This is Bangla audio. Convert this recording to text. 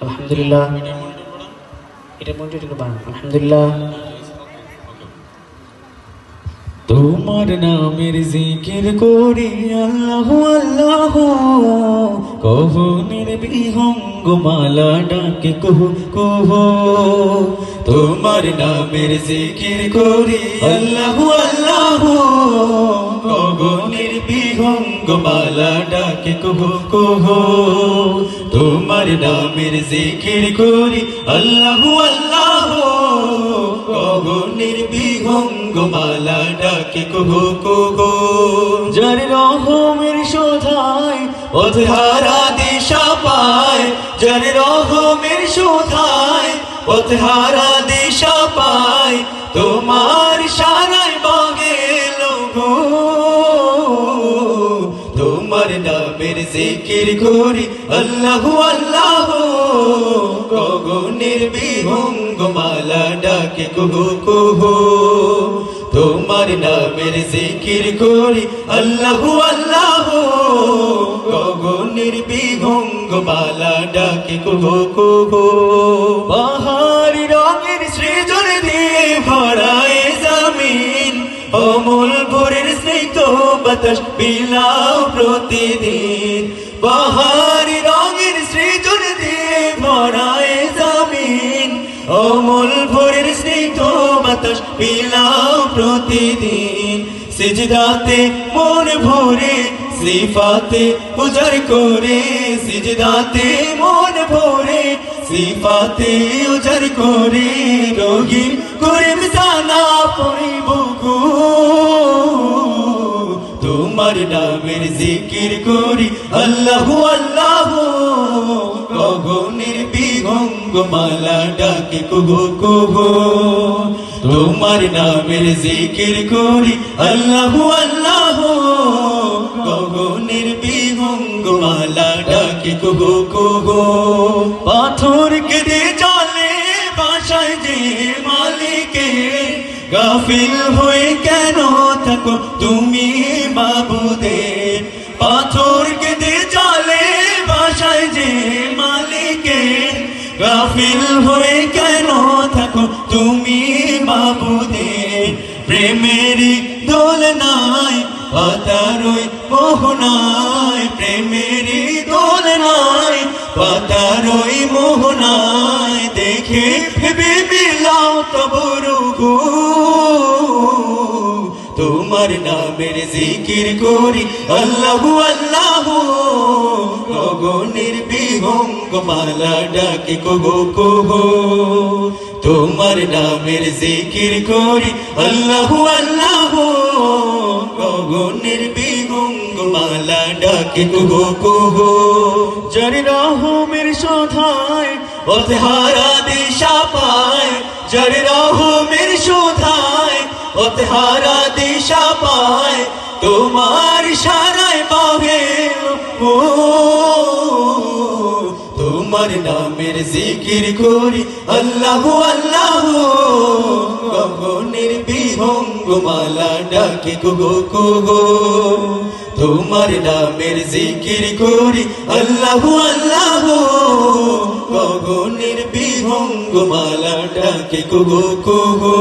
আলহামদুলিল্লাহ। এটা মন্টু একটু বানান। আলহামদুলিল্লাহ। তোমার নামের জিকির করি আল্লাহ আল্লাহ, কহু নির্বিহঙ্গ মালা ডাকে কুহু কুহু। তোমার নামের জিকির করি আল্লাহ আল্লাহ, কহু নির্বিহঙ্গ মালা ডাকে কুহু কুহু। তোমার নামের জিকির করি আল্লাহ আল্লাহ, কহু নির্বিহঙ্গ মালা ডাকে কুহু কুহু। যার রহমের শোধায় পথহারা দিশা পায়, যার রহমের শোধায় পথহারা দিশা পায়, তোমার সারায় বাগে লোগো। তোমার নামের জিকির করি আল্লাহ আল্লাহ, কহু নির্বিহঙ্গ মালা ডাকে কুহু কুহু। তোমার নামের জিকির করি আল্লাহ আল্লাহ, কহু নির্বিহঙ্গ মালা ডাকে কুহু কুহু। পাহাড়ি রঙের সৃজন দিয়ে ভরায় জমিন, অমল ভোরের স্নিগ্ধ বাতাস বিলাও প্রতিদিন। পাহাড়ি রঙের সৃজন দিয়ে ভরায় জমিন, অমল ভোরের স্নিগ্ধ বাতাস বিলাও প্রতিদিন। সিজদাতে মন ভরে সিফাতে উজাড় করে, সিজদাতে মন ভরে সিফাতে উজাড় করে, রহিম করিম জানা পড়িব গো। তোমার নামের জিকির করি আল্লাহ আল্লাহ, কহু নির্বিহঙ্গ মালা ডাকে কুহু কুহু। তোমার নামের জিকির করি আল্লাহ আল্লাহ, কহু নির্বিহঙ্গ মালা ডাকে কুহু কুহু। পাথর কেঁদে চলে বাসায় যে মালিকের, গাফিল হয়ে কেন থাকো তুমি মাবুদের। পাথর কেঁদে চলে বাসায় যে মালিকের, গাফিল হয়ে কেন থাকো তুমি মাবুদের। প্রেমেরই দোলনায় পাতারই মোহনায়, প্রেমেরই দোলনায় পাতারই মোহনায়, দেখে ভেবে বিলাও তবরু গো। তোমার নামের জিকির করি আল্লাহ আল্লাহ, কহু নির্বিহঙ্গ মালা ডাকে কুহু কুহু। তোমার নামের জিকির করি আল্লাহ আল্লাহ, কহু নির্বিহঙ্গ মালা ডাকে কুহু কুহু। যার রহমের শোধায় পথহারা দিশা পায়, যার রহমের শোধায় পথহারা দিশা পায়, তোমার সারায় বাগে ও। তোমার নামের জিকির করি আল্লাহ আল্লাহ, কহু নির্বিহঙ্গ মালা ডাকে কুহু কুহু। তোমার নামের জিকির করি আল্লাহ আল্লাহ, কহু নির্বিহঙ্গ মালা ডাকে কুহু কুহু।